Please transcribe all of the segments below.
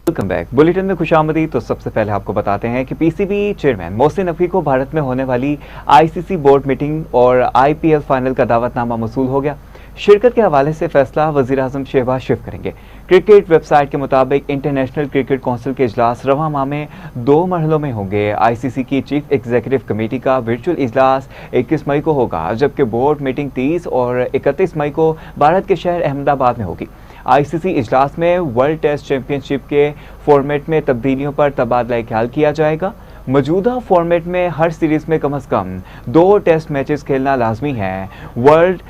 Welcome back. Bulletin में खुशामदीद। तो सबसे पहले आपको बताते हैं कि पीसीबी चेयरमैन मोहसिन नकवी को भारत में होने वाली आईसीसी बोर्ड मीटिंग और आईपीएल फाइनल का दावतनामा मौसूल हो गया। शिरकत के हवाले से फैसला वजीर आजम शहबाज शरीफ करेंगे। क्रिकेट वेबसाइट के मुताबिक इंटरनेशनल क्रिकेट काउंसिल के इजलास रवां माह में 2 मरहलों में होंगे। आईसीसी की चीफ एग्जीक्यूटिव कमेटी का वर्चुअल इजलास 21 मई को होगा, जबकि बोर्ड मीटिंग 30 और 31 मई को भारत के शहर अहमदाबाद में होगी। आईसीसी इजलास में वर्ल्ड टेस्ट चैंपियनशिप के फॉर्मेट में तब्दीलियों पर तबादला ख्याल किया जाएगा। मौजूदा फॉर्मेट में हर सीरीज में कम से कम 2 टेस्ट मैचेस खेलना लाजमी है। वर्ल्ड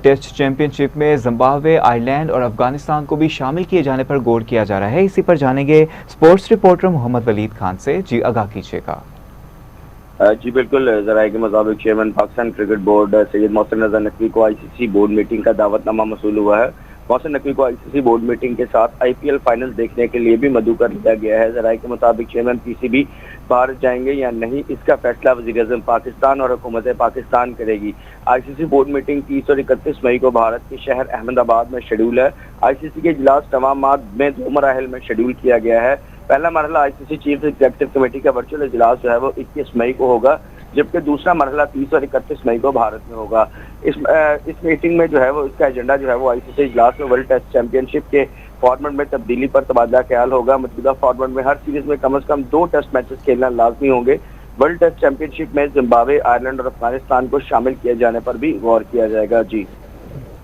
टेस्ट चैंपियनशिप में जिम्बाब्वे, आयरलैंड और अफगानिस्तान को भी शामिल किए जाने पर गौर किया जा रहा है। इसी पर जानेंगे स्पोर्ट्स रिपोर्टर मोहम्मद वलीद खान से। जी, आगाह कीजिएगा। जी बिल्कुल, जराये के मुताबिक chairman Pakistan cricket board Syed Mohsin Raza Naqvi को आईसीसी बोर्ड मीटिंग का दावतनामा मौसूल हुआ है। मोहसिन नकवी को आईसीसी बोर्ड मीटिंग के साथ आईपीएल फाइनल देखने के लिए भी मदऊ कर लिया गया है। जराये के मुताबिक चेयरमैन पीसीबी भारत जाएंगे या नहीं, इसका फैसला वज़ीर-ए-आज़म पाकिस्तान और हुकूमत पाकिस्तान करेगी। आईसीसी बोर्ड मीटिंग 30 और 31 मई को भारत के शहर अहमदाबाद में शेड्यूल है। आईसीसी के इजलास तमाम माह में 2 मराहल में शेड्यूल किया गया है। पहला मरहला आईसीसी चीफ एग्जीक्यूटिव कमेटी का वर्चुअल इजलास जो है वो 21 मई को होगा, जबकि दूसरा मरहला 30 और 31 मई को भारत में होगा। इस मीटिंग में जो है वो इसका एजेंडा जो है वो आईसीसी इजलास में वर्ल्ड टेस्ट चैंपियनशिप के फॉर्मेट में तब्दीली पर तबादला ख्याल होगा। मौजूदा फॉर्मेट में हर सीरीज में कम से कम 2 टेस्ट मैचेस खेलना लाजमी होंगे। वर्ल्ड टेस्ट चैंपियनशिप में जिम्बाब्वे, आयरलैंड और अफगानिस्तान को शामिल किए जाने पर भी गौर किया जाएगा। जी,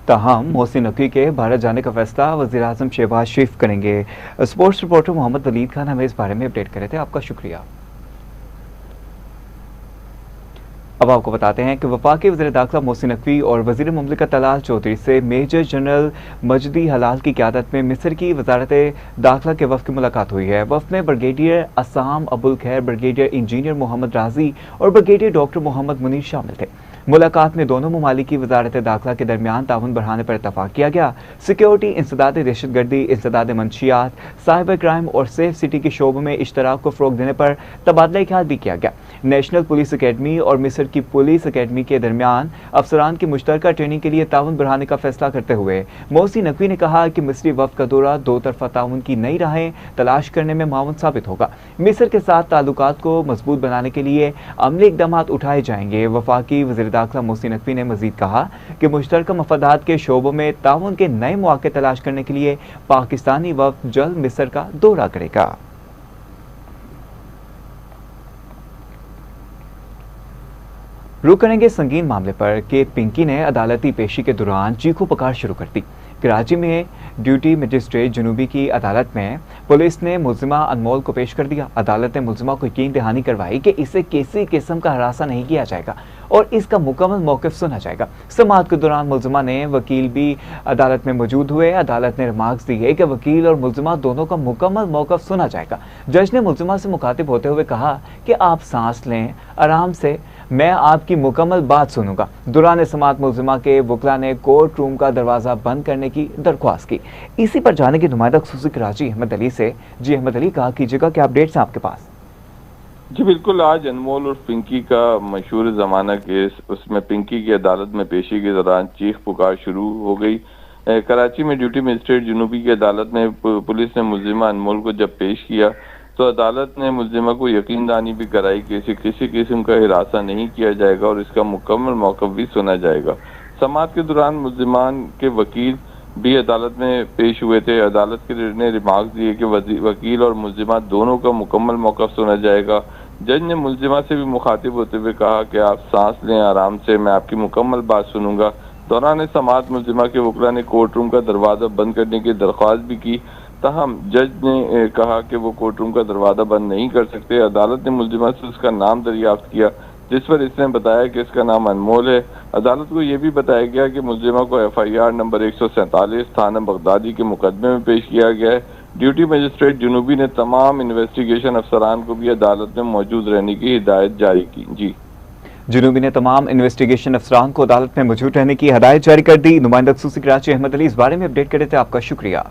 ताहम मोहसिन नकवी के भारत जाने का फैसला वज़ीर आज़म शहबाज शरीफ करेंगे। स्पोर्ट्स रिपोर्टर मोहम्मद वलीद खान हमें इस बारे में अपडेट कर रहे थे। आपका शुक्रिया। अब आपको बताते हैं कि वफाकी वज़ीर दाखिला मोहसिन नकवी और वज़ीर मुमलिकत तलाल चौधरी से मेजर जनरल मजदी हलाल की क़यादत में मिस्र की वजारत दाखिला के वफ़द की मुलाकात हुई है। वफ़द में ब्रिगेडियर असाम अबुल खैर, ब्रिगेडियर इंजीनियर मोहम्मद राजी और ब्रिगेडियर डॉक्टर मोहम्मद मुनीर शामिल थे। मुलाकात में दोनों ममालिक की वजारत दाखिला के दरमियान ताउन बढ़ाने पर इतफाक़ किया गया। सिक्योरिटी, इंसदाद दहशतगर्दी, इंसदाद मंशियात, साइबर क्राइम और सेफ सिटी के शोबों में इश्तराक को फ़रोग़ देने पर तबादला ख्याल भी किया गया। नेशनल पुलिस अकेडमी और मिस्र की पुलिस अकेडमी के दरमियान अफसरान की मुश्तरका ट्रेनिंग के लिए ताउन बढ़ाने का फैसला करते हुए मोहसिन नकवी ने कहा कि मिस्री वफ़द का दौरा 2 तरफ़ा ताउन की नई राहें तलाश करने में मावन साबित होगा। मिस्र के साथ ताल्लुकात को मजबूत बनाने के लिए अमली इक़दाम उठाए जाएंगे। वफाकी वज़ीर दाखिला मोहसिन नकवी ने मज़ीद कहा कि मुश्तरका मफादात के शोबों में ताउन के नए मौक़े तलाश करने के लिए पाकिस्तानी वफ़द जल्द मिस्र का दौरा करेगा। रुक करेंगे संगीन मामले पर कि पिंकी ने अदालती पेशी के दौरान चीखों पुकार शुरू कर दी। कराची में ड्यूटी मजिस्ट्रेट जनूबी की अदालत में पुलिस ने मुल्जिमा अनमोल को पेश कर दिया। अदालत ने मुल्जिमा को यकीन दहानी करवाई कि इसे किसी किस्म का हरासा नहीं किया जाएगा और इसका मुकम्मल मौक़िफ़ सुना जाएगा। समाअत के दौरान मुल्जिमा ने वकील भी अदालत में मौजूद हुए। अदालत ने रिमार्क्स दी है कि वकील और मुल्जिमा दोनों का मुकम्मल मौक़िफ़ सुना जाएगा। जज ने मुल्जिमा से मुखातिब होते हुए कहा कि आप सांस लें, आराम से, मैं आपकी मुकम्मल बात सुनूंगा। दौरान समाअत मुल्जिमा के वकला ने कोर्ट रूम का दरवाज़ा बंद करने की दरख्वास्त की। इसी पर जाने की नुमाइंदा खुसूसी कराची अहमद अली से। जी अहमद अली, कहा कीजिएगा क्या अपडेट्स हैं आपके पास? जी बिल्कुल, आज अनमोल और पिंकी का मशहूर ज़माना केस, उसमें पिंकी की अदालत में पेशी के दौरान चीख पुकार शुरू हो गई। कराची में ड्यूटी मजिस्ट्रेट जनूबी की अदालत में पुलिस ने मुल्जिमा अनमोल को जब पेश किया तो अदालत ने मुल्जिमा को यकीन दहानी भी कराई कि इसे किसी किस्म का हिरासा नहीं किया जाएगा और इसका मुकम्मल मौक़िफ़ भी सुना जाएगा। समाअत के दौरान मुल्जिमान के वकील भी अदालत में पेश हुए थे। अदालत ने रिमार्क्स दिए कि वकील और मुल्जिमा दोनों का मुकम्मल मौक़िफ़ सुना जाएगा। जज ने मुल्जिमा से भी मुखातिब होते हुए कहा कि आप सांस लें, आराम से, मैं आपकी मुकम्मल बात सुनूंगा। दौरान समाअत मुल्जिमा के वकला ने कोर्ट रूम का दरवाज़ा बंद करने की दरख्वास्त भी की, ताहम जज ने कहा कि वो कोर्ट रूम का दरवाज़ा बंद नहीं कर सकते। अदालत ने मुल्जिमा से उसका नाम दरियाफ्त किया, जिस पर इसने बताया कि इसका नाम अनमोल है। अदालत को यह भी बताया गया कि मुल्जिमा को FIR नंबर 147 थाना बगदादी के मुकदमे में पेश किया गया है। ड्यूटी मजिस्ट्रेट जनूबी ने तमाम इन्वेस्टिगेशन अफसरान को भी अदालत में मौजूद रहने की हिदायत जारी की। जी, जनूबी ने तमाम इन्वेस्टिगेशन अफसरान को अदालत में मौजूद रहने की हिदायत जारी कर दी। नुमाइंदा खुसूसी कराची अहमद अली इस बारे में अपडेट कर रहे थे। आपका शुक्रिया।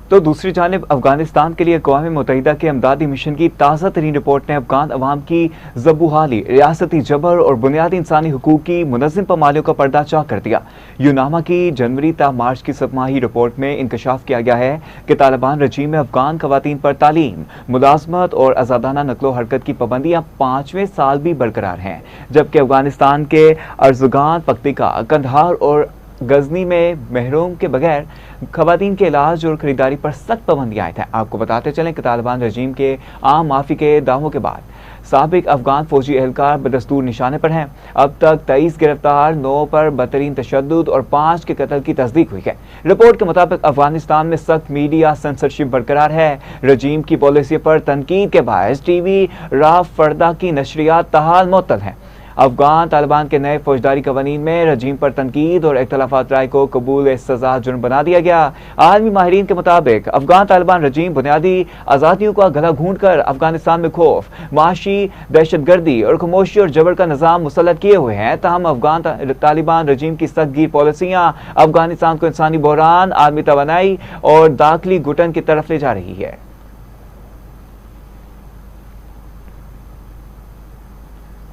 तो दूसरी जानिब अफगानिस्तान के लिए अक़वाम मुत्तहिदा के अमदादी मिशन की ताज़ा तरीन रिपोर्ट ने अफगान अवाम की ज़बूहाली, रियासती जबर और बुनियादी इंसानी हुकूक की मुनज़्ज़म पामालियों का पर्दाचाह कर दिया। यूनामा की जनवरी ता मार्च की सबमाही रिपोर्ट में इंकशाफ किया गया है कि तालिबान रजीम में अफगान खवातीन पर तालीम, मुलाजमत और आज़ादाना नकलो हरकत की पाबंदियाँ 5वें साल भी बरकरार हैं, जबकि अफगानिस्तान के अर्ज़गान, पख्तिका, कंधार और गजनी में महरूम के बगैर खवातीन के इलाज और खरीदारी पर सख्त पाबंदियाँ आयद हैं। आपको बताते चलें कि तालिबान रजीम के आम माफी के दावों के बाद साबिक अफगान फौजी एहलकार बदस्तूर निशाने पर हैं। अब तक 23 गिरफ्तार, 9 पर बदतरीन तशद्दुद और 5 के कत्ल की तस्दीक हुई है। रिपोर्ट के मुताबिक अफगानिस्तान में सख्त मीडिया सेंसरशिप बरकरार है। रजीम की पॉलिसी पर तनकीद के बायस टीवी, राव फर्दा की नशरियात ताहाल मुअत्तल हैं। अफगान तालिबान के नए फौजदारी कवानीन में रजीम पर तनकीद और इख्तलाफात राय को कबूल सजा जुर्म बना दिया गया। आलमी माहिरीन के मुताबिक अफगान तालिबान रजीम बुनियादी आज़ादियों का गला घूंट कर अफगानिस्तान में खौफ, माशी दहशतगर्दी और खामोशी और जबर का निज़ाम मुसल्लत किए हुए हैं। तहम अफगान तालिबान रजीम की सख्तगीर पॉलिसियाँ अफगानिस्तान को इंसानी बहरान, आलमी तवानाई और दाखिली घुटन की तरफ ले जा रही है।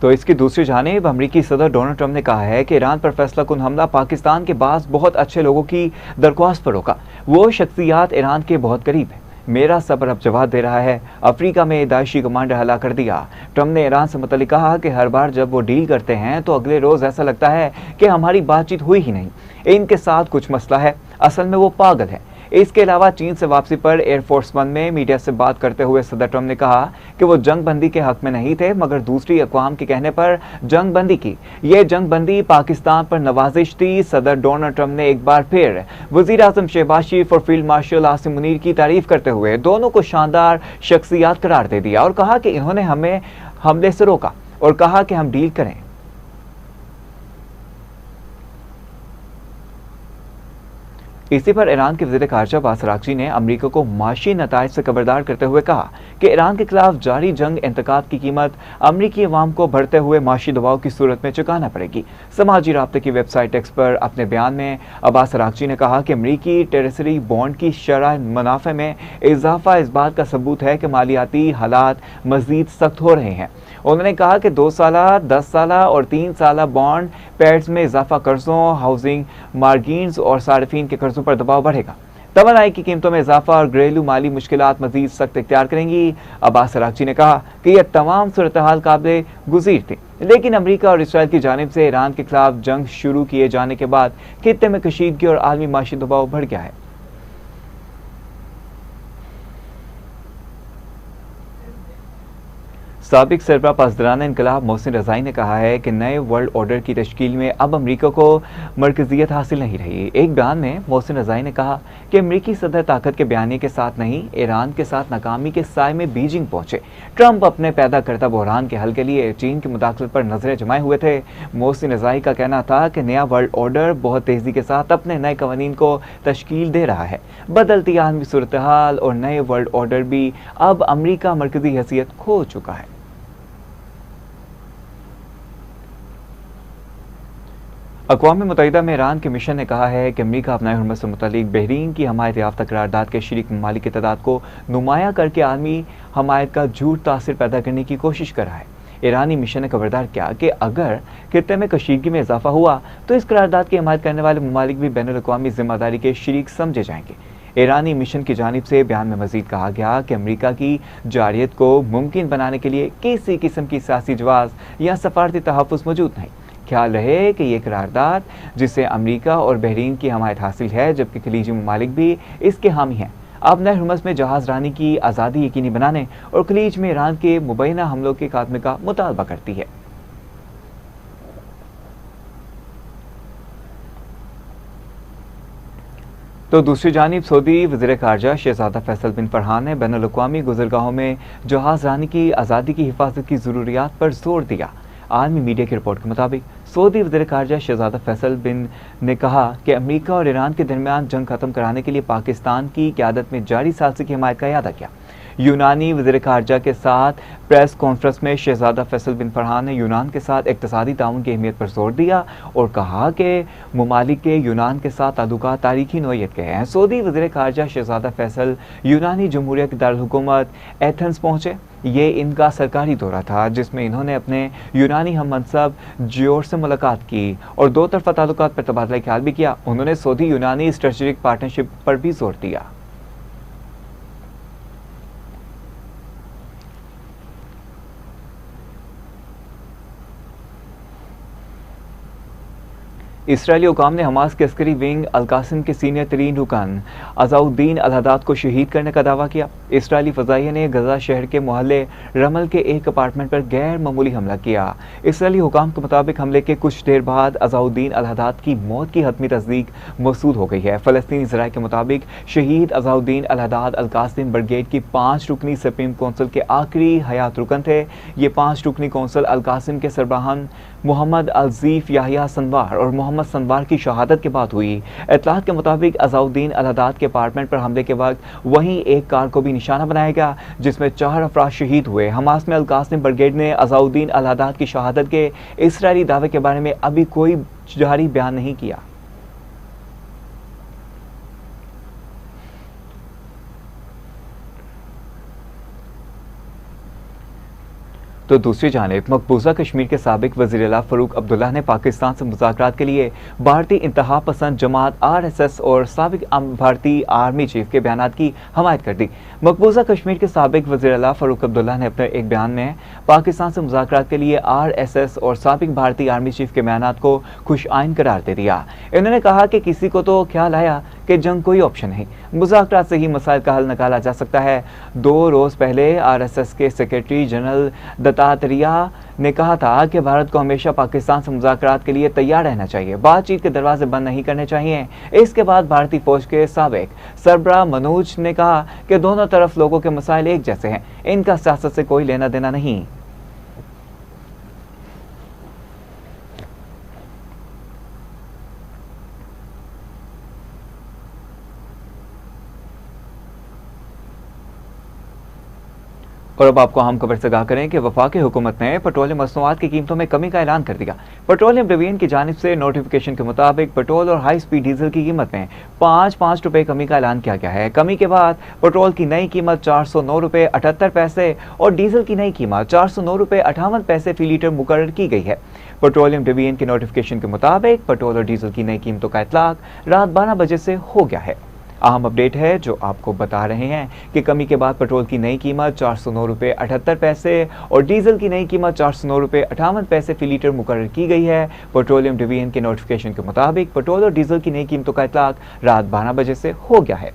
तो इसकी दूसरी जानिब अमरीकी सदर डोनाल्ड ट्रंप ने कहा है कि ईरान पर फैसला कुन हमला पाकिस्तान के बाद बहुत अच्छे लोगों की दरख्वास्त पर रोका। वो शख्सियात ईरान के बहुत करीब है। मेरा सब्र अब जवाब दे रहा है। अफ्रीका में दाइशी कमांडर हला कर दिया। ट्रंप ने ईरान से मुतल्लिक कहा कि हर बार जब वो डील करते हैं तो अगले रोज ऐसा लगता है कि हमारी बातचीत हुई ही नहीं, इनके साथ कुछ मसला है, असल में वो पागल है। इसके अलावा चीन से वापसी पर एयरफोर्स वन में मीडिया से बात करते हुए सदर ट्रंप ने कहा कि वो जंग बंदी के हक में नहीं थे, मगर दूसरी अक़वाम के कहने पर जंग बंदी की। ये जंग बंदी पाकिस्तान पर नवाजिश थी। सदर डोनाल्ड ट्रंप ने एक बार फिर वज़ीर आज़म शहबाज शरीफ और फील्ड मार्शल आसिम मुनीर की तारीफ करते हुए दोनों को शानदार शख्सियात करार दे दिया और कहा कि इन्होंने हमें हमले से रोका और कहा कि हम डील करें। इसी पर ईरान के वज़ीर ख़ारजा अब्बास अराग़ची ने अमरीका को माशी नताइज से खबरदार करते हुए कहा कि ईरान के खिलाफ जारी जंग इंतकाद की कीमत अमरीकी अवाम को बढ़ते हुए माशी दबाव की सूरत में चुकाना पड़ेगी। समाजी राब्ते की वेबसाइट एक्स पर अपने बयान में अब्बास अराग़ची ने कहा कि अमरीकी टेरेसरी बॉन्ड की शरह मुनाफे में इजाफा इस बात का सबूत है कि मालियाती हालात मज़ीद सख्त हो रहे हैं। उन्होंने कहा कि 2 साला, 10 साला और 3 साला बॉन्ड पैड्स में इजाफा कर्जों, हाउसिंग मार्जिन्स और सार्फिन के कर्जों पर दबाव बढ़ेगा। तवानाई की कीमतों में इजाफा और घरेलू माली मुश्किलात मजीद सख्त इख्तियार करेंगी। अब्बास अराग़ची ने कहा कि यह तमाम सूरत हाल काबिल गुज़ीर थी, लेकिन अमरीका और इसराइल की जानिब से ईरान के खिलाफ जंग शुरू किए जाने के बाद खित्ते में कशीदगी और आलमी माशी दबाव बढ़ गया है। साबिक सरबराह पासदारान इनकलाब मोहसिन रज़ाई ने कहा है कि नए वर्ल्ड ऑर्डर की तश्कील में अब अमरीका को मरकजियत हासिल नहीं रही। एक बयान में मोहसिन रज़ाई ने कहा कि अमरीकी सदर ताकत के बयानी के साथ नहीं, ईरान के साथ नाकामी के साए में बीजिंग पहुंचे। ट्रंप अपने पैदा करता बहरान के हल के लिए चीन की मुदाखलत पर नजरें जमाए हुए थे। मोहसिन रज़ाई का कहना था कि नया वर्ल्ड ऑर्डर बहुत तेजी के साथ अपने नए कवानीन को तश्कील दे रहा है। बदलती आलमी सूरत हाल और नए वर्ल्ड ऑर्डर भी अब अमरीका मरकजी हैसियत खो चुका है। अक़वाम मुत्तहिदा में ईरान के मिशन ने कहा है कि अमरीका अपनाए हुर्मत से मुतल्लिक बहरीन की हमायत याफ्ता करारदाद के शरीक ममालिक की तादाद को नुमाया करके आलमी हमायत का झूठ तासिर पैदा करने की कोशिश कर रहा है। ईरानी मिशन ने खबरदार किया कि अगर खित्ते में कशीदगी में इजाफा हुआ तो इस करारदाद की हमायत करने वाले ममालिक भी बैनुल अक़वामी जिम्मेदारी के शरीक समझे जाएंगे। ईरानी मिशन की जानिब से बयान में मजीद कहा गया कि अमरीका की जारियत को मुमकिन बनाने के लिए किसी किस्म की सियासी जवाज़ या सफारती तहफ़्फ़ुज़ मौजूद नहीं। ख्याल रहे कि ये करारदाद जिसे अमरीका और बहरीन की हमायत हासिल है, जबकि खलीजी ममालिक भी इसके हामी हैं, अब नए हुर्मस में जहाज़ रानी की आज़ादी यकीनी बनाने और खलीज में ईरान के मुबैना हमलों के खात्मे का मुतालबा करती है। तो दूसरी जानिब सऊदी वज़ीर ख़ारजा शहज़ादा फैसल बिन फरहान ने बैनुल अक़वामी गुज़रगाहों में जहाज़ रानी की आज़ादी की हिफाजत की ज़रूरियात पर जोर दिया। आलमी मीडिया की रिपोर्ट के मुताबिक सऊदी वज़ीर ख़ारजा शहज़ादा फैसल बिन ने कहा कि अमरीका और ईरान के दरमियान जंग ख़त्म कराने के लिए पाकिस्तान की क़यादत में जारी साज़िश की हिमायत का इरादा किया। यूनानी वज़ीर ख़ारजा के साथ प्रेस कॉन्फ्रेंस में शहजादा फैसल बिन फरहान ने यूनान के साथ इक़्तिसादी ताउन की अहमियत पर जोर दिया और कहा कि मुमालिक के यूनान के साथ ताल्लुकात तारीखी नौइयत के हैं। सऊदी वज़ीर ख़ारजा शहजादा फैसल यूनानी जमहूरिया के दारुल-हुकूमत एथेंस पहुँचे। ये इनका सरकारी दौरा था जिसमें इन्होंने अपने यूनानी हम मनसब जियोर से मुलाकात की और दो तरफ़ा ताल्लुकात पर तबादला ख्याल भी किया। उन्होंने सऊदी यूनानी स्ट्रेटेजिक पार्टनरशिप पर भी जोर दिया। इसराइली हुकाम ने हमास के अस्करी विंग अल-कासिम के सीनियर तरीन रुकन अज़ाउद्दीन अल-हद्दाद को शहीद करने का दावा किया। इसराइली फ़ज़ाइया ने गजा शहर के मोहल्ले रमल के एक अपार्टमेंट पर गैर मामूली हमला किया। इसराइली हुकाम के मुताबिक हमले के कुछ देर बाद अज़ाउद्दीन अल-हद्दाद की मौत की हतमी तस्दीक मौसूल हो गई है। फ़लस्तीनी ज़राए के मुताबिक शहीद अज़ाउद्दीन अल-हद्दाद अल-कासिम ब्रिगेड की 5 रुकनी सुप्रीम कौंसिल के आखिरी हयात रुकन थे। ये 5 रुकनी कौंसिल अल-कासिम के सरबराहान मोहम्मद अल-ज़ीफ याहिया सनवार और मोहम्मद सनवार की शहादत के बाद हुई। इत्तलात के मुताबिक अज़ाउद्दीन अल-हद्दाद के अपार्टमेंट पर हमले के वक्त वहीं एक कार को भी निशाना बनाया गया जिसमें 4 अफराद शहीद हुए। हमास में अल-कासिम ब्रिगेड ने अज़ाउद्दीन अल-हद्दाद की शहादत के इसराइली दावे के बारे में अभी कोई जारी बयान नहीं किया। तो दूसरी जानिब मकबूजा कश्मीर के साबिक वज़ीर आला फ़ारूक अब्दुल्ला ने पाकिस्तान से मुज़ाकरात के लिए भारतीय इंतहा पसंद जमात RSS और साबिक भारतीय आर्मी चीफ के बयान की हमायत कर दी। मकबूजा कश्मीर के साबिक वज़ीर आला फ़ारूक अब्दुल्ला ने अपने एक बयान में पाकिस्तान से मुज़ाकरात के लिए RSS और साबिक भारतीय आर्मी चीफ के बयान को खुशआइन करार दे दिया। इन्होंने कहा कि किसी को तो ख्याल आया कि जंग कोई ऑप्शन नहीं, मुज़ाकरात से ही मसाइल का हल निकाला जा सकता है। 2 रोज़ पहले RSS के सेक्रेटरी जनरल दत्तात्रेय ने कहा था कि भारत को हमेशा पाकिस्तान से मुज़ाकरात के लिए तैयार रहना चाहिए, बातचीत के दरवाजे बंद नहीं करने चाहिए। इसके बाद भारतीय फौज के साबिक सरबराह मनोज ने कहा कि दोनों तरफ लोगों के मसाइल एक जैसे हैं, इनका सियासत से कोई लेना देना नहीं। और अब आपको अहम खबर से आगाह करें कि वफाकी हुकूमत ने पेट्रोलियम मसनूआत की कीमतों में कमी का ऐलान कर दिया। पेट्रोलियम डिवीजन की जानिब से नोटिफिकेशन के मुताबिक पेट्रोल और हाई स्पीड डीजल की कीमत में 5 रुपए कमी का ऐलान किया गया है। कमी के बाद पेट्रोल की नई कीमत 409 रुपए 78 पैसे और डीजल की नई कीमत 409 रुपए 58 पैसे फी लीटर मुकर्रर की गई है। पेट्रोलियम डिवीजन के नोटिफिकेशन के मुताबिक पेट्रोल और डीजल की नई कीमतों का इतलाक रात 12 बजे से हो गया है। अहम अपडेट है जो आपको बता रहे हैं कि कमी के बाद पेट्रोल की नई कीमत 409 रुपए 78 पैसे और डीजल की नई कीमत 409 रुपए 58 पैसे फी लीटर मुकर्रर की गई है। पेट्रोलियम डिवीजन के नोटिफिकेशन के मुताबिक पेट्रोल और डीजल की नई कीमतों का इतलाक रात 12 बजे से हो गया है।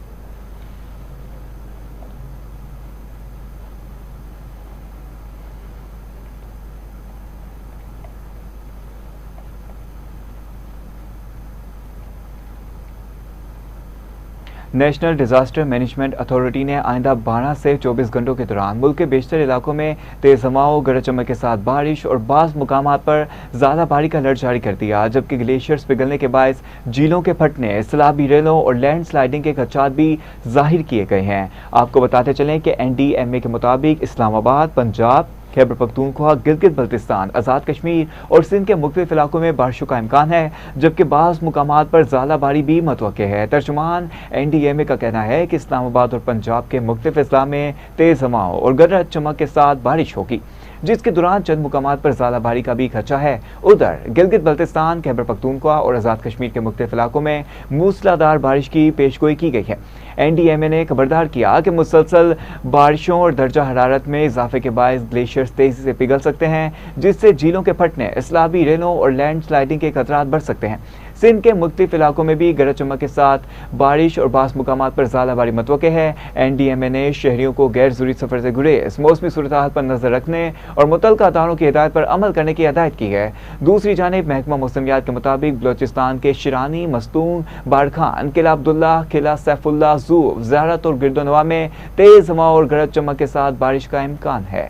नेशनल डिजास्टर मैनेजमेंट अथॉरिटी ने आइंदा 12 से 24 घंटों के दौरान मुल्क के बेशतर इलाकों में तेज हवाओं, गरज चमक के साथ बारिश और बाज़ मुकामात पर ज़्यादा बारिश का अलर्ट जारी कर दिया, जबकि ग्लेशियर्स पिघलने के बायस झीलों के फटने, सैलाबी रेलों और लैंड स्लाइडिंग के खदशात भी जाहिर किए गए हैं। आपको बताते चलें कि NDMA के मुताबिक इस्लामाबाद, पंजाब, खैबर पख्तूनख्वा, गिलगित बल्तिस्तान, आज़ाद कश्मीर और सिंध के मुख्तलिफ इलाकों में बारिशों का इम्कान है, जबकि बाज़ मुकामात पर ज़्यादा बारिश भी मुतवक्के है। तर्जुमान NDMA का कहना है कि इस्लामाबाद और पंजाब के मुख्तलिफ अजला में तेज़ हवाओं और गरज चमक के साथ बारिश होगी, जिसके दौरान चंद मुकामात पर ज़्यादा बारिश का भी खदशा है। उधर गिलगित बल्तिस्तान, खैबर पख्तूनख्वा और आज़ाद कश्मीर के मुख्तलिफ इलाकों में मूसलाधार बारिश की पेशगोई की गई है। NDMA ने खबरदार किया कि मुसलसल बारिशों और दर्जा हरारत में इजाफे के बायस ग्लेशियर्स तेजी से पिघल सकते हैं, जिससे झीलों के फटने, सैलाबी रेलों और लैंड स्लाइडिंग के खतरात बढ़ सकते हैं। सिंध के मुख्तलिफ इलाकों में भी गरज चमक के साथ बारिश और बास मुकामात पर ज़्यादा बारिश मुतवक्के है। NDMA ने शहरियों को गैर ज़रूरी सफ़र से गुरेज, मौसमी सूरत हाल पर नजर रखने और मुतल्लिका अदारों की हिदायत पर अमल करने की हिदायत की है। दूसरी जानिब महकमा मौसमियात के मुताबिक बलोचिस्तान के शिरानी, मस्तूंग, बाड़खान, किला अब्दुल्ला, किला सैफुल्ला, ज़ूफ, ज़ारत और गिरदोनवा में तेज़ हवा और गरज चमक के साथ बारिश का इम्कान है।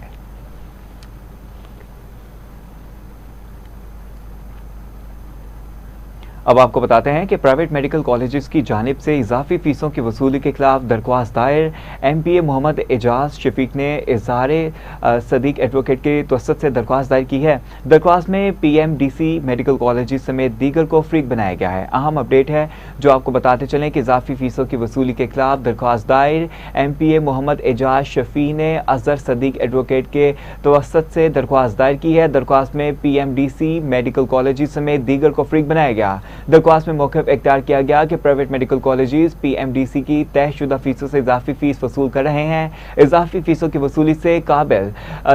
अब आपको बताते हैं कि प्राइवेट मेडिकल कॉलेजेस की जानिब से इजाफी फीसों की वसूली के खिलाफ दरख्वास्त दायर MPA मोहम्मद एजाज शफीक ने इजहार सदीक एडवोकेट के तवसत से दरख्वास्त दायर की है। दरख्वास्त में PMDC मेडिकल कॉलेजेस समेत दीगर को फरीक बनाया गया है। अहम अपडेट है जो आपको बताते चलें कि इजाफी फीसों की वसूली के खिलाफ दरख्वास्त दायर MPA मोहम्मद एजाज शफी ने अजहर सदीक एडवोकेट के तवसत से दरख्वास्त दायर की है। दरख्वास्त में PMDC मेडिकल कॉलेजेस समेत दीगर को फरीक बनाया गया। दरख्वास्त में मौक़िफ़ इख्तियार किया गया कि प्राइवेट मेडिकल कॉलेजेस PMDC की तयशुदा फीसों से इजाफी फीस वसूल कर रहे हैं। इजाफी फीसों की वसूली से काबिल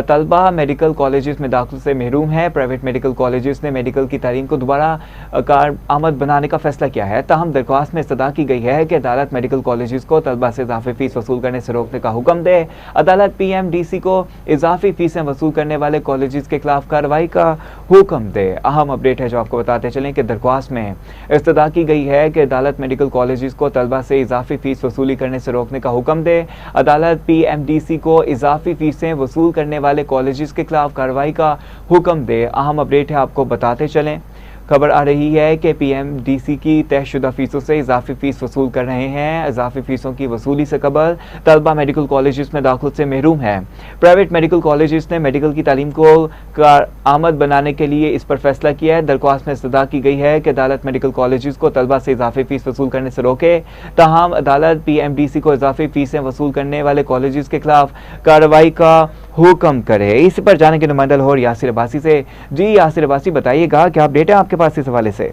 तलबा मेडिकल कॉलेजेस में दाखिल से महरूम है। प्राइवेट मेडिकल कॉलेजेस ने मेडिकल की तालीम को दोबारा कारआमद बनाने का फैसला किया है। ताहम दरख्वास्त में इस्तदा की गई है कि अदालत मेडिकल कॉलेजेस को तलबा से इजाफी फीस वसूल करने से रोकने का हुक्म दे। अदालत PMDC को इजाफी फीसें वसूल करने वाले कॉलेजेस के खिलाफ कार्रवाई का हुक्म दे। अहम अपडेट है जो आपको बताते चलें कि दरख्वास्त में इस्तदा की गई है कि अदालत मेडिकल कॉलेजेस को तलबा से इजाफी फीस वसूली करने से रोकने का हुक्म दे। अदालत PMDC को इजाफी फीसें वसूल करने वाले कॉलेजेस के खिलाफ कार्रवाई का हुक्म दे। अहम अपडेट है आपको बताते चलें, खबर आ रही है कि PMDC की तयशुदा फीसों से इजाफी फीस वसूल कर रहे हैं। इजाफी फीसों की वसूली से कबल तलबा मेडिकल कॉलेजेस में दाखिल से महरूम है। प्राइवेट मेडिकल कॉलेजेस ने मेडिकल की तालीम को कारआमद बनाने के लिए इस पर फैसला किया है। दरख्वास्त में इस्तदा की गई है कि अदालत मेडिकल कॉलेजेस को तलबा से इजाफी फीस वसूल करने से रोके। ताहम अदालत PMDC को इजाफी फीसें वसूल करने वाले कॉलेजेस के खिलाफ कार्रवाई का हुक्म करे। इस पर जाने के नुमाइंदा लाहौर यासिर अब्बासी से। जी यासिर अब्बासी, बताइएगा क्या अपडेट है आपके पास इस हवाले से?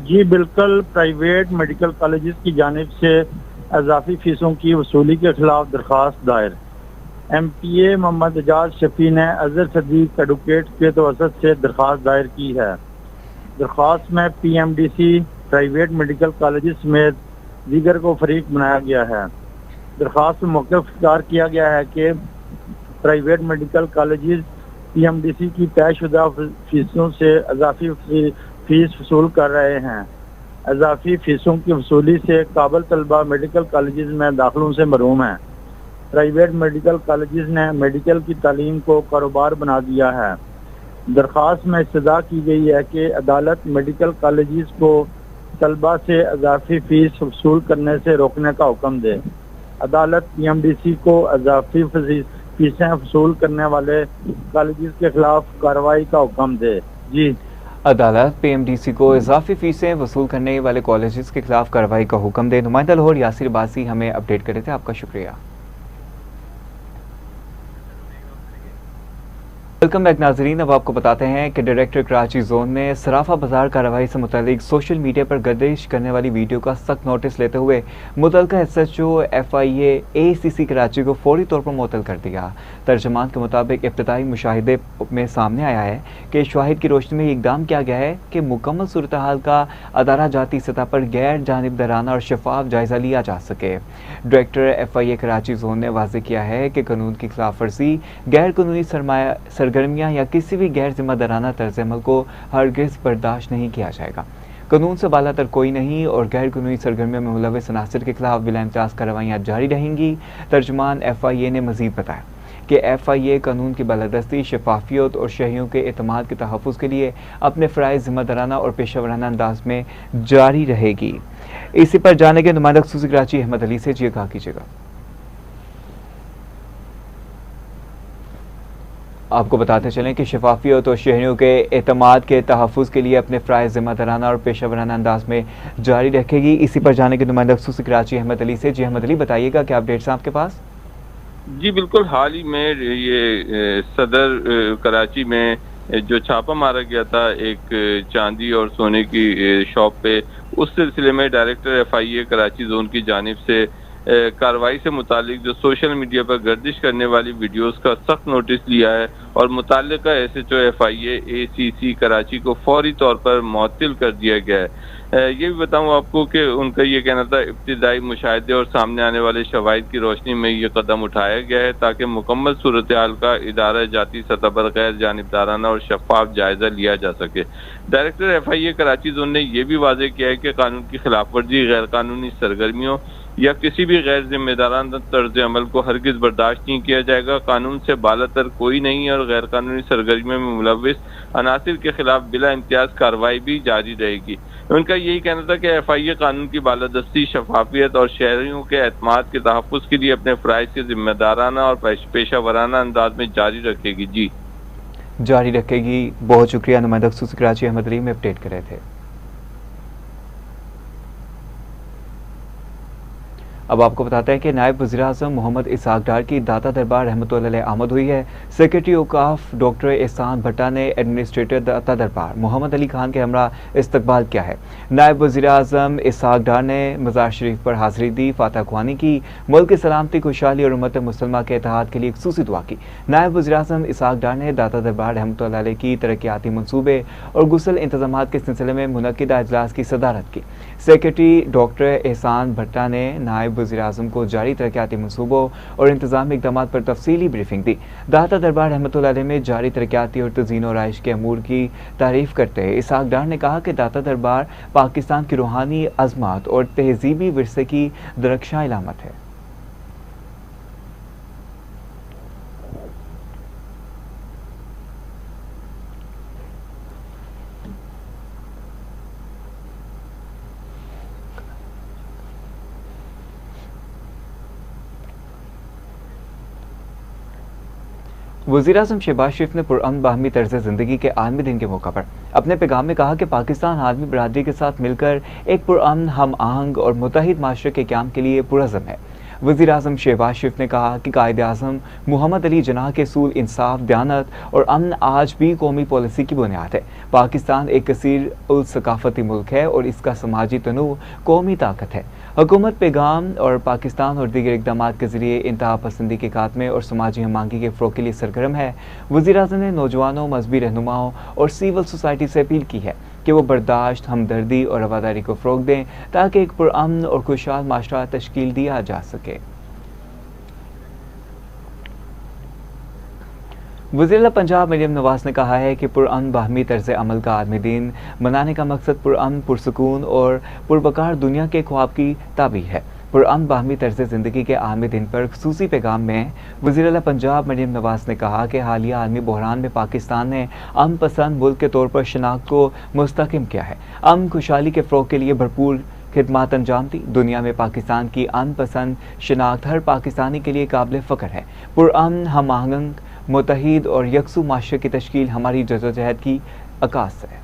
जी बिल्कुल, प्राइवेट मेडिकल कॉलेजेस की जानिब से इजाफी फीसों की वसूली के खिलाफ दरख्वास्त दायर। MPA मोहम्मद एजाज शफी ने अजहर सदीक एडवोकेट के तवसत से दरख्वास्त दायर की है। दरख्वास्त में PMDC प्राइवेट मेडिकल कॉलेजेस समेत दीगर को फरीक बनाया गया है। दरख्वास्त में मौक़िफ़ इख्तियार किया गया है कि प्राइवेट मेडिकल कॉलेजेस PMDC की तयशुदा फीसों से इजाफी फीस वसूल कर रहे हैं। इजाफी फीसों की वसूली से काबिल तलबा मेडिकल कॉलेजेस में दाखिलों से महरूम हैं। प्राइवेट मेडिकल कॉलेजेस ने मेडिकल की तालीम को कारोबार बना दिया है। दरख्वास्त में इस्तदा की गई है कि अदालत मेडिकल कॉलेजेस को तलबा से इजाफी फीस वसूल करने से रोकने का हुक्म दे। अदालत PMDC को इजाफी फीसें वसूल करने वाले कॉलेजेस के खिलाफ कार्रवाई का हुक्म दे। जी, अदालत PMDC को इजाफी फीसें वसूल करने वाले कॉलेजेस के खिलाफ कार्रवाई का हुक्म दे। नुमाइंदा लाहौर यासिर अब्बासी हमें अपडेट कर रहे थे, आपका शुक्रिया। वेलकम बैक नाजरीन। अब आपको बताते हैं कि डायरेक्टर कराची जोन ने सराफा बाजार कार्रवाई से मुतालिक सोशल मीडिया पर गर्दिश करने वाली वीडियो का सख्त नोटिस लेते हुए मुतल्लिका SHO FIA ACC कराची को फौरी तौर पर मुअत्तल कर दिया। तर्जमान के मुताबिक इब्तदाई मुशाहिदे में सामने आया है कि शवाहिद की रोशनी में इकदाम किया गया है कि मुकम्मल सूरत हाल का अदारा जाती सतह पर गैर जानिबदाराना और शफाफ जायजा लिया जा सके। डायरेक्टर FIA कराची जोन ने वाज़ेह किया है कि कानून की खिलाफ वर्जी, गैर कानूनी सरगर्मियाँ या किसी भी गैर जिम्मेदाराना तर्ज अमल को हरगिज़ बर्दाश्त नहीं किया जाएगा। कानून से बालातर कोई नहीं और गैर कानूनी सरगर्मियों में मुलव्वस अनासर के खिलाफ बिला इम्तियाज़ कार्रवाइयाँ जारी रहेंगी। तर्जुमान FIA ने मज़ीद बताया कि FIA कानून की बालादस्ती, शफाफियत और शहरियों के एतमाद के तहफ़्फ़ुज़ के लिए अपने फ़राइज़ जिम्मेदाराना और पेशावराना अंदाज में जारी रहेगी। इसी पर जाने के नुमाइंदा ख़ुसूसी कराची अहमद अली से। जी, कहा कीजिएगा। आपको बताते चलें कि शफाफियत और शहरियों के एतमाद के तहफ़्फ़ुज़ के लिए अपने फ़राइज़ जिम्मेदाराना और पेशावराना अंदाज में जारी रखेगी। इसी पर जाने के नुमाइंदा ख़ुसूसी कराची अहमद अली से। जी अहमद अली, बताइएगा क्या अपडेट्स हैं आपके पास? जी बिल्कुल, हाल ही में ये सदर कराची में जो छापा मारा गया था एक चांदी और सोने की शॉप पे, उस सिलसिले में डायरेक्टर FIA कराची जोन की जानिब से कार्रवाई से मुतालिक जो सोशल मीडिया पर गर्दिश करने वाली वीडियोस का सख्त नोटिस लिया है और मुताल्लिका SHO FIA ACC कराची को फौरी तौर पर मुअत्तल कर दिया गया है। ये भी बताऊं आपको कि उनका ये कहना था इब्तिदाई मुशाहिदे और सामने आने वाले शवाहिद की रोशनी में ये कदम उठाया गया है ताकि मुकम्मल सूरत हाल का इदारा जाती सतह पर गैर जानिबदाराना और शफाफ जायजा लिया जा सके। डायरेक्टर FIA कराची जोन ने यह भी वाज़ेह किया है कि कानून की खिलाफ वर्जी, गैर कानूनी सरगर्मियों या किसी भी गैर जिम्मेदाराना तर्ज अमल को हरगिज़ बर्दाश्त नहीं किया जाएगा। कानून से बालातर कोई नहीं और गैर कानूनी सरगर्मियों में मुलव्विस अनासिर के खिलाफ बिला इम्तियाज कार्रवाई भी जारी रहेगी। उनका यही कहना था कि FIA कानून की बालादस्ती, शफाफियत और शहरियों के एतमाद के तहफ़्फ़ुज़ के लिए अपने फ़राइज़ के ज़िम्मेदाराना और पेशा वराना अंदाज में जारी रखेगी। जी जारी रखेगी। बहुत शुक्रिया नुमाइंदा ख़ुसूसी कराची अहमद अली में अपडेट कर रहे थे। अब आपको बताते हैं कि नायब वज़ीर-ए-आज़म मोहम्मद इसहाक डार की दाता दरबार रहमतुल्लाह अलैह आमद हुई है। सेक्रेटरी औकाफ डॉक्टर एहसान भट्टा ने एडमिनिस्ट्रेटर दाता दरबार मोहम्मद अली खान के हमरा इस्तकबाल किया है। नायब वज़ीर-ए-आज़म इसहाक डार ने मज़ार शरीफ पर हाज़िरी दी, फातह ख्वानी की, मुल्क की सलामती, खुशहाली और उम्मत मुसलमा के इत्तेहाद के लिए ख़ुसूसी दुआ की। नायब वज़ीर-ए-आज़म इसहाक डार ने दाता दरबार रहमतुल्लाह अलैह की तरक्याती मंसूबे और गुसल इंतज़ामात के सिलसिले में मुनक़िदा इजलास की सदारत की। सेक्रेटरी डॉक्टर एहसान भट्टा ने नायब वज़ीर-ए-आज़म को जारी तरक्याती मंसूबों और इंतज़ामी इक़दामात पर तफसीली ब्रीफिंग दी। दाता दरबार रहमतुल्लाह अलैह में जारी तरक्याती और तज़ीन और आइश के अमूर की तारीफ़ करते हुए इसहाक डार ने कहा कि दाता दरबार पाकिस्तान की रूहानी अज़मत और तहज़ीबी विरसे की दरख्शां इलामत है। वज़ीर-ए-आज़म शहबाज शरीफ ने पुरअमन बाहमी तर्ज़ ज़िंदगी के आलमी दिन के मौका पर अपने पैगाम में कहा कि पाकिस्तान आलमी बरादरी के साथ मिलकर एक पुरअमन, हम आहंग और मुत्तहिद माशरे के क़याम के लिए पुरअज़्म है। वज़ीर-ए-आज़म शहबाज शरीफ ने कहा कि कायद-ए-आज़म मोहम्मद अली जिन्नाह के असूल इंसाफ, दयानत और अमन आज भी कौमी पॉलिसी की बुनियाद है। पाकिस्तान एक कसीर उल सकाफ़ती मुल्क है और इसका समाजी तनूव कौमी ताकत है। हुकूमत पैगाम और पाकिस्तान और दीगर इक़दामात के ज़रिए इंतहा पसंदी के खात्मे और समाजी हमआहंगी के फ़रोग़ के लिए सरगर्म है। वज़ीर-ए-आज़म ने नौजवानों, मज़हबी रहनुमाओं और सिविल सोसाइटी से अपील की है कि वो बर्दाश्त, हमदर्दी और रवादारी को फ़रोग़ दें ताकि एक पुरअमन और खुशहाल माशरा तश्कील दिया जा सके। वज़ीर पंजाब मरियम नवाज़ ने कहा है कि पुरअमन बाहमी तर्ज़ अमल का आलमी दिन मनाने का मकसद पुरअमन, पुरसुकून और पुरवकार दुनिया के ख्वाब की ताबीर है। पुरअमन बाहमी तर्ज़ ज़िंदगी के आलमी दिन पर ख़ुसूसी पैगाम में वज़ीर पंजाब मरियम नवाज़ ने कहा कि हालिया आलमी बहरान में पाकिस्तान ने अमन पसंद मुल्क के तौर पर शनाख्त को मुस्तहकम किया है, अमन खुशहाली के फ़रोग़ के लिए भरपूर खिदमत अंजाम दी। दुनिया में पाकिस्तान की अमन पसंद शनाख्त हर पाकिस्तानी के लिए काबिल फ़ख्र है। पुरअमन, हम आहंग, मुत्तहिद और यकसू माशरे की तश्कील हमारी जद्दोजहद की अक्कास है।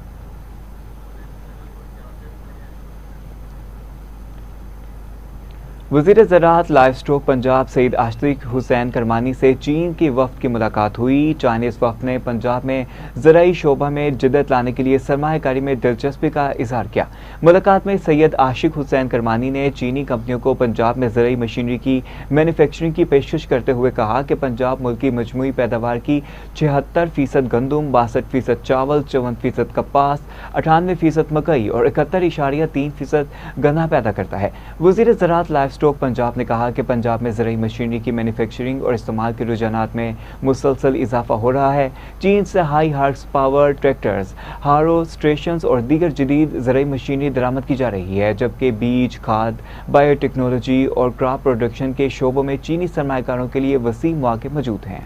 वज़ीर ज़राअत लाइव स्टॉक पंजाब सईद आशिक हुसैन करमानी से चीन के वफ़द की मुलाकात हुई। चाइनीज़ वफ़द ने पंजाब में ज़राई शोबा में जद्दत लाने के लिए सरमायाकारी में दिलचस्पी का इजहार किया। मुलाकात में सैयद आशिक हुसैन करमानी ने चीनी कंपनियों को पंजाब में ज़राई मशीनरी की मैन्युफैक्चरिंग की पेशकश करते हुए कहा कि पंजाब मुल्क की मजमूई पैदावार की 76% गंदम, 62% चावल, 54% कपास, 98% मकई और 71.3% गन्ना पैदा करता है। वज़ीर ज़राअत लाइव स्टॉक पंजाब ने कहा कि पंजाब में ज़राई मशीनरी की मैन्युफैक्चरिंग और इस्तेमाल के रुझानात में मुसलसल इजाफा हो रहा है। चीन से हाई हार्स पावर ट्रैक्टर्स, हारो स्टेशंस और दीगर जदीद ज़राई मशीनरी दरामद की जा रही है, जबकि बीज, खाद, बायोटेक्नोलॉजी और क्रॉप प्रोडक्शन के शोबों में चीनी सरमायाकारों के लिए वसी मौके मौजूद हैं।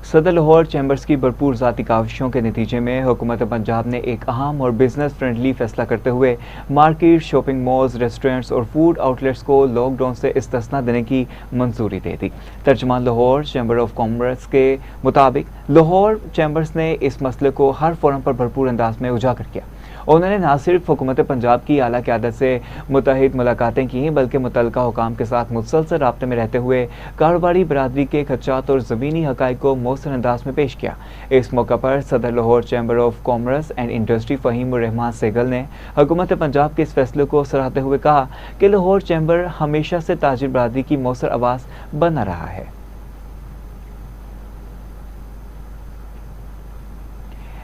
सदर लाहौर चैम्बर्स की भरपूर ज़ाती काविशों के नतीजे में हुकूमत पंजाब ने एक अहम और बिजनेस फ्रेंडली फैसला करते हुए मार्केट, शॉपिंग मॉल्स, रेस्टोरेंट्स और फूड आउटलेट्स को लॉकडाउन से इस्तिस्ना देने की मंजूरी दे दी। तर्जुमान लाहौर चैम्बर ऑफ कॉमर्स के मुताबिक लाहौर चैम्बर्स ने इस मसले को हर फोरम पर भरपूर अंदाज में उजागर किया। उन्होंने न सिर्फ हुकूमत पंजाब की आला क़यादत से मुतहिद मुलाकातें की, बल्कि मुतल्लिका हुकाम के साथ मुसलसल राब्ते में रहते हुए कारोबारी बरादरी के खदशात और ज़मीनी हक़ाइक़ को मौसर अंदाज में पेश किया। इस मौका पर सदर Lahore chamber of commerce and industry Faheem ur Rehman Sehgal ने हुकूमत पंजाब के इस फैसले को सराहते हुए कहा कि लाहौर चैम्बर हमेशा से ताजिर बरादरी की मौसर आवाज़ बना रहा है।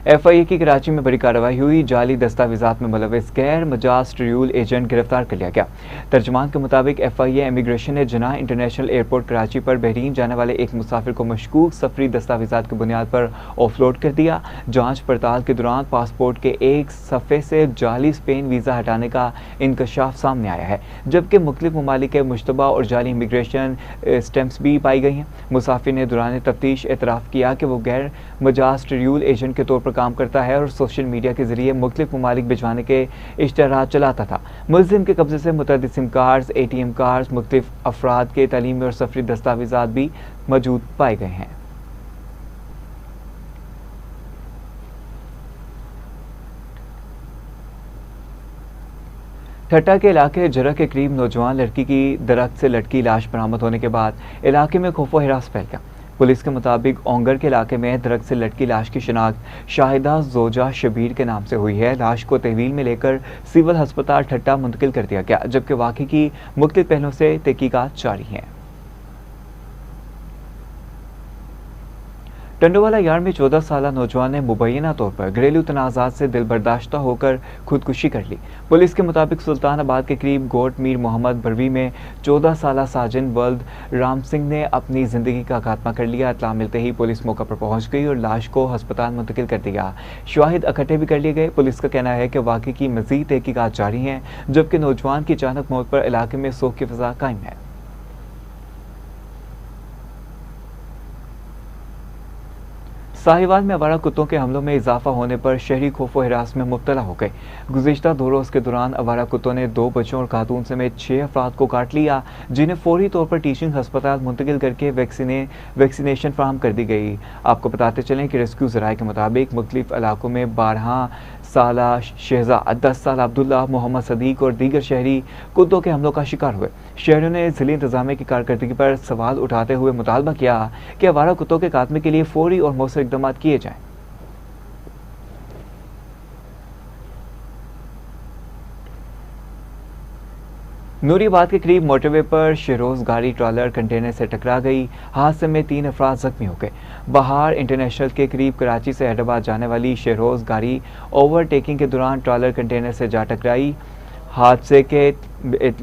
FIA की कराची में बड़ी कार्रवाई हुई। जाली दस्तावेजात में मुलविस गैर मजाज ट्रियूल एजेंट गिरफ्तार कर लिया गया। तर्जुमान के मुताबिक FIA इमिग्रेशन ने जनाह इंटरनेशनल एयरपोर्ट कराची पर बहरीन जाने वाले एक मुसाफिर को मशकूक सफरी दस्तावेजात की बुनियाद पर ऑफलोड कर दिया। जांच पड़ताल के दौरान पासपोर्ट के एक सफ़े से जाली स्पेन वीज़ा हटाने का इंकशाफ सामने आया है, जबकि मुख्तलिफ ममालिक के मुश्तबा और जाली इमिग्रेशन स्टैम्प्स भी पाई गई हैं। मुसाफिर ने दौरान तफ्तीश एतराफ़ किया कि वो गैर मजाज ट्रियूल एजेंट के तौर पर काम करता है और सोशल मीडिया के जरिए मुख्तलिफ ममालिक भिजवाने के इश्तहारात चलाता था। मुलजिम के कब्जे से मुतअद्दिद सिम कार्ड्स, ATM कार्ड्स, मुख्तलिफ अफराद के तालीमी और सफरी दस्तावेजात भी मौजूद पाए गए हैं। ठट्टा के इलाके जरा के करीब नौजवान लड़की की दरख्त से लटकी लाश बरामद होने के बाद इलाके में खौफो हिरास फैल गया। पुलिस के मुताबिक ओंगर के इलाके में दरख्त से लटकी लाश की शिनाख्त शाहिदा जोजा शबीर के नाम से हुई है। लाश को तहवील में लेकर सिविल अस्पताल ठट्टा मुंतकिल कर दिया गया, जबकि वाक़े की मुख्तलिफ पहलुओं से तहकीकात जारी हैं। टंडोवाला यार्ड में 14 साला नौजवान ने मुबैना तौर पर घरेलू तनाज़ात से दिलबर्दाश्ता होकर खुदकुशी कर ली। पुलिस के मुताबिक सुल्तानाबाद के करीब गोट मीर मोहम्मद बरवी में 14 साला साजिन वल्द राम सिंह ने अपनी ज़िंदगी का खात्मा कर लिया। इत्तला मिलते ही पुलिस मौका पर पहुंच गई और लाश को अस्पताल मुंतकिल कर दिया। शाहिद इकट्ठे भी कर लिए गए। पुलिस का कहना है कि वाक़े की मज़ीद तहकीकात जारी हैं, जबकि नौजवान की अचानक मौत पर इलाके में सोग की फ़ज़ा कायम है। साहिवाल में आवारा कुत्तों के हमलों में इजाफा होने पर शहरी खौफो हिरास में मुब्तला हो गए। गुज़िश्ता 2 रोज़ के दौरान आवारा कुत्तों ने 2 बच्चों और खातून समेत 6 अफराद को काट लिया, जिन्हें फौरी तौर पर टीचिंग अस्पताल मुंतकिल करके वैक्सीनेशन फराहम कर दी गई। आपको बताते चलें कि रेस्क्यू ज़राए के मुताबिक मुख्तलिफ इलाकों में 12 साला शहजाद, 10 साल अब्दुल्ला, मोहम्मद सदीक और दीगर शहरी कुत्तों के हमलों का शिकार हुए। शहरियों ने ज़िली इंतज़ामिया की कारकर्दगी पर सवाल उठाते हुए मुतालबा किया कि आवारा कुत्तों के खात्मे के लिए फौरी और मौसर इक़दाम किए जाएं। नूरियाबाद के करीब मोटरवे पर शहरोज गाड़ी ट्रॉलर कंटेनर से टकरा गई। हादसे में 3 अफराद जख्मी हो गए। बहार इंटरनेशनल के करीब कराची से हैदराबाद जाने वाली शहरोज गाड़ी ओवरटेकिंग के दौरान ट्रॉलर कंटेनर से जा टकराई। हादसे के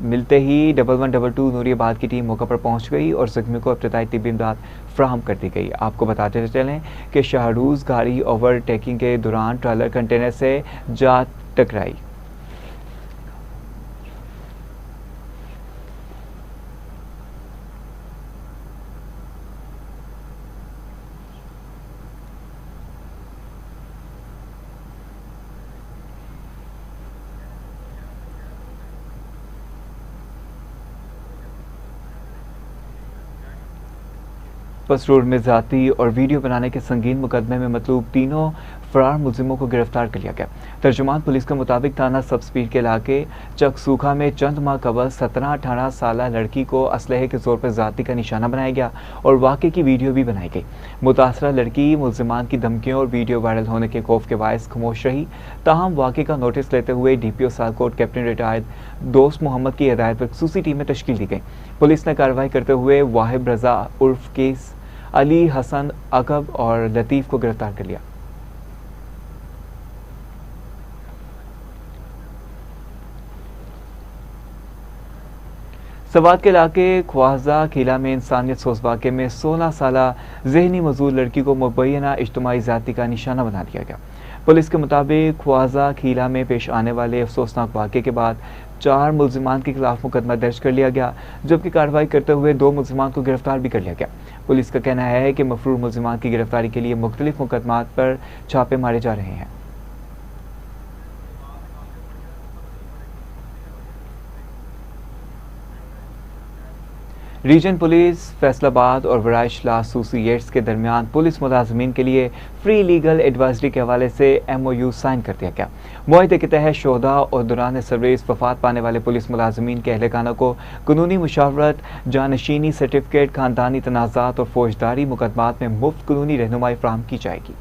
मिलते ही 1122 नूरियाबाद की टीम मौके पर पहुंच गई और जख्मियों को इब्तदाई तिब्बी इमदाद फ्राहम कर दी गई। आपको बताते चलें कि शहरोज गाड़ी ओवरटेकिंग के दौरान ट्रॉलर कंटेनर से जा टकराई। पसरूर में ज़ाती और वीडियो बनाने के संगीन मुकदमे में मतलूब तीनों फरार मुलजिमों को गिरफ्तार कर लिया गया। तर्जुमान पुलिस के मुताबिक थाना सब स्पीड के इलाके चकसूखा में चंद माह कबल 17-18 साला लड़की को असलहे के जोर पर ज़ाती का निशाना बनाया गया और वाक़े की वीडियो भी बनाई गई। मुतासरा लड़की मुलजिमान की धमकियों और वीडियो वायरल होने के खौफ के बायस खामोश रही। ताहम वाक़े का नोटिस लेते हुए DPO सालकोट कैप्टन रिटायर्ड दोस्त मोहम्मद की हिदायत पर खुसूसी टीमें तश्कील दी गई। पुलिस ने कार्रवाई करते हुए वाहिब रजा उर्फ केस, अली हसन, अकब और लतीफ़ को गिरफ्तार कर लिया। सवात के इलाके ख्वाजा खिला में इंसानियत सोस वाक़े में 16 साला जहनी मजूर लड़की को मुबैना इज्तिमाई ज़ाती का निशाना बना दिया गया। पुलिस के मुताबिक ख्वाजा खिला में पेश आने वाले अफसोसनाक वाक़े के बाद 4 मुलजिमान के खिलाफ मुकदमा दर्ज कर लिया गया, जबकि कार्रवाई करते हुए 2 मुलजिमान को गिरफ्तार भी कर लिया गया। पुलिस का कहना है कि मफरूर मुलजिमान की गिरफ्तारी के लिए मुख्तलिफ मुकदमात पर छापे मारे जा रहे हैं। रीजन पुलिस फैसलाबाद और वराइश लॉ एसोसिएट्स के दरमियान पुलिस मुलाजमीन के लिए फ्री लीगल एडवाइजरी के हवाले से MOU साइन कर दिया गया। मुआहदे के तहत शोहदा और दौरान सर्विस वफात पाने वाले पुलिस मुलाजमीन के अहलखाना को कानूनी मुशावरत, जानशीनी सर्टिफिकेट, खानदानी तनाज़ात और फौजदारी मुकदमात में मुफ्त कानूनी रहनुमाई फराहम की जाएगी।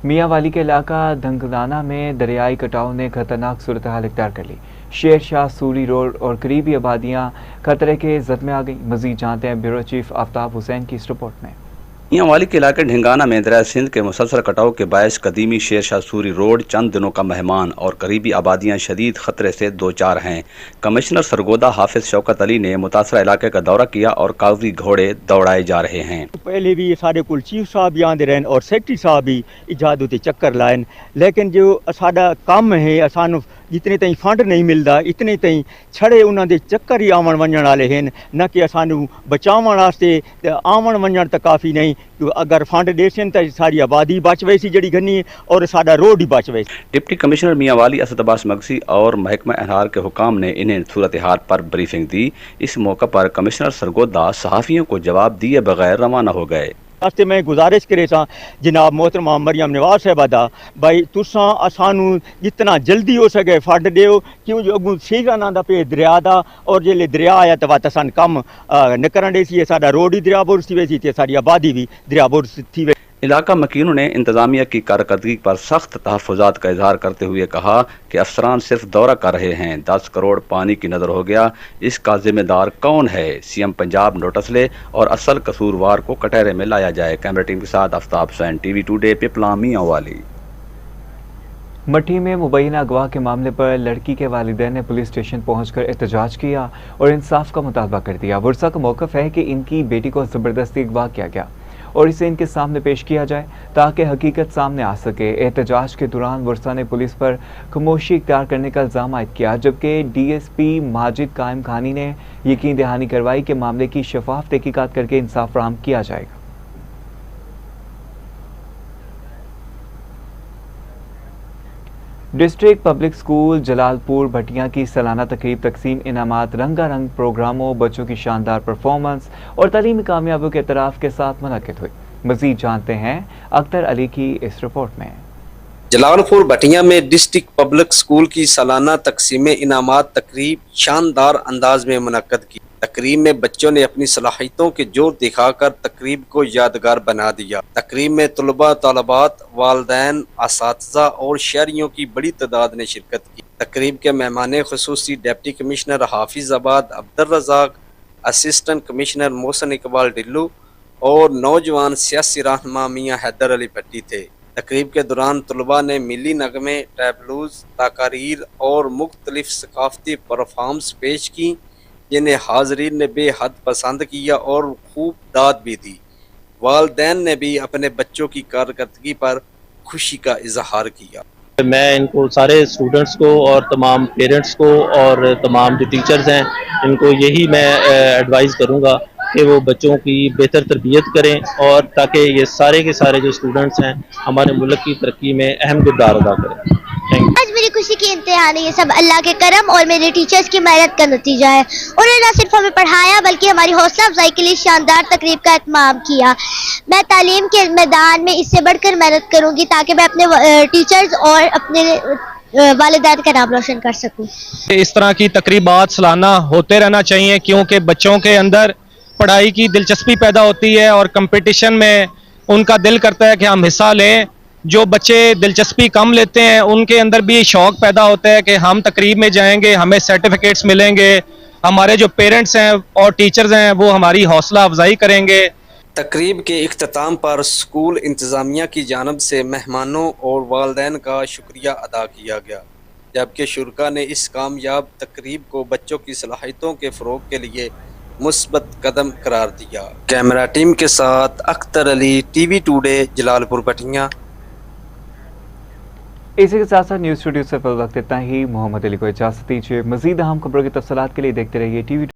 मियाँ वाली के इलाका धंगलाना में दरियाई कटाव ने खतरनाक सूरत हाल इख्तियार कर ली। शेर शाह सूरी रोड और करीबी आबादियाँ खतरे के जद में आ गई। मजीद जानते हैं ब्यूरो चीफ आफ्ताब हुसैन की इस रिपोर्ट में। मियाँ वाली के इलाके ढिंगाना में दरिया सिंध के मुसलसल कटाव के बायस कदीमी शेर शाह सूरी रोड चंद दिनों का मेहमान और करीबी आबादियाँ शदीद खतरे से दो चार हैं। कमिश्नर सरगोदा हाफिज शौकत अली ने मुतासरा इलाके का दौरा किया और कागजी घोड़े दौड़ाए जा रहे हैं। पहले भी साढ़े कोल चीफ साहब भी आते रहन और सैकटरी साहब भी इजाद उत्ते चक्कर लाइन, लेकिन जो साडा काम है असानू जितने ताईं फंड नहीं मिलता इतने ताईं छड़े उन्होंने चक्कर ही आवन वञण वाले हैं, न कि असानू बचावन वास्ते आवन वञण तो काफ़ी नहीं। अगर फंड देसन तो सारी आबादी बच वैसी जड़ी घनी और साडा रोड ही बच वैसी। डिप्टी कमिश्नर मियाँ वाली असद अब्बास मगसी और महकमा अहरार के हुकाम ने इन्हें सूरत हाल पर ब्रीफिंग दी। इस मौके पर कमिश्नर सरगोदा सहाफ़ियों को जवाब दिए बगैर रवाना हो गए। वास्ते मैं गुजारिश करे सा जनाब मोहतरमा मरियम नवाज साहबा दा भाई तुसा असानू जितना जल्दी हो सके फंड दियो, क्यों जो अगू सीजन आंदा पे दरिया दा और जेले दरिया आया तो वात असान कम न करन दे सी साडा रोड ही दरिया बुर सी वैसी ते सारी आबादी भी दरिया बुर थी वे। इलाका मकीनों ने इंतजामिया की कारकर्दगी पर सख्त तहफ़्फ़ुज़ात का इजहार करते हुए कहा कि अफसरान सिर्फ दौरा कर रहे हैं, 10 करोड़ पानी की नज़र हो गया, इसका जिम्मेदार कौन है? सीएम पंजाब नोटिस ले और असल कसूरवार को कटहरे में लाया जाए। कैमरा टीम के साथ आफ्ताब हुसैन, TV टुडे, पिपला, मियाँ वाली। मठी में मुबैना अगवा के मामले पर लड़की के वालिदैन ने पुलिस स्टेशन पहुंचकर एहतजाज किया और इंसाफ का मुतालबा कर दिया। वर्षा का मौक़िफ़ है कि इनकी बेटी को ज़बरदस्ती अगवा किया गया और इसे इनके सामने पेश किया जाए ताकि हकीकत सामने आ सके। एहतजाज के दौरान वर्षा ने पुलिस पर खामोशी इख्तियार करने का इल्ज़ाम आयद किया, जबकि DSP माजिद कायम खानी ने यकीन दहानी करवाई कि मामले की शफाफ तहकीकात करके इंसाफ फराहम किया जाएगा। District public school Jalalpur Bhatia की सालाना तकरीब तकसीम इनामात रंगारंग प्रोग्रामों, बच्चों की शानदार परफॉर्मेंस और तालीमी कामयाबियों के एतराफ़ के साथ मुनक़िद हुई। मज़ीद जानते हैं अख्तर अली की इस रिपोर्ट में। जलालपुर भटिया में डिस्ट्रिक्ट पब्लिक स्कूल की सालाना तकसीम इनामात तकरीब शानदार अंदाज में मुनक़्क़द की। तकरीब में बच्चों ने अपनी सलाहियतों के जोर दिखाकर तकरीब को यादगार बना दिया। तकरीब में तलबा, तलबात, वालिदैन, असातिज़ा और शहरियों की बड़ी तादाद ने शिरकत की। तकरीब के मेहमान खुसूसी deputy commissioner Hafizabad Abdul Razzaq, assistant commissioner Mohsin Iqbal Dillu और नौजवान सियासी रहनुमा मियाँ हैदर अली भट्टी थे। तकरीब के दौरान तलबा ने मिली नगमे, टैबलूज, तकारीर और मुख्तलिफ सकाफती परफॉर्म्स पेश की, जिन्हें हाजरीन ने बेहद पसंद किया और खूब दाद भी दी। वालिदैन ने भी अपने बच्चों की कारकर्दगी पर खुशी का इजहार किया। मैं इनको सारे स्टूडेंट्स को और तमाम पेरेंट्स को और तमाम जो टीचर्स हैं इनको यही मैं एडवाइस करूँगा कि वो बच्चों की बेहतर तरबियत करें और ताकि ये सारे के सारे जो स्टूडेंट्स हैं हमारे मुल्क की तरक्की में अहम किरदार अदा करें। आज मेरी खुशी की इंतहा नहीं है, सब अल्लाह के करम और मेरे टीचर्स की मेहनत का नतीजा है। उन्होंने न सिर्फ हमें पढ़ाया बल्कि हमारी हौसला अफजाई के लिए शानदार तकरीब का एहतमाम किया। मैं तालीम के मैदान में इससे बढ़कर मेहनत करूंगी ताकि मैं अपने टीचर्स और अपने वालिदैन का नाम रोशन कर सकूं। इस तरह की तकरीबात सालाना होते रहना चाहिए क्योंकि बच्चों के अंदर पढ़ाई की दिलचस्पी पैदा होती है और कंपटीशन में उनका दिल करता है कि हम हिस्सा लें। जो बच्चे दिलचस्पी कम लेते हैं उनके अंदर भी शौक पैदा होता है कि हम तकरीब में जाएंगे, हमें सर्टिफिकेट्स मिलेंगे, हमारे जो पेरेंट्स हैं और टीचर्स हैं वो हमारी हौसला अफजाई करेंगे। तकरीब के इख्तिताम पर स्कूल इंतज़ामिया की जानिब से मेहमानों और वालिदैन का शुक्रिया अदा किया गया, जबकि शुरका ने इस कामयाब तकरीब को बच्चों की सलाहियतों के फ़रोग के लिए मुस्बत कदम करार दिया। कैमरा टीम के साथ अख्तर अली, TV टुडे, जलालपुर भटिया। इसी के साथ साथ न्यूज़ स्टूडियो से फिल वक्त इतना ही। मोहम्मद अली को इजाज़त दीजिए। मज़ीद अहम खबरों की तफसीलात के लिए देखते रहिए TV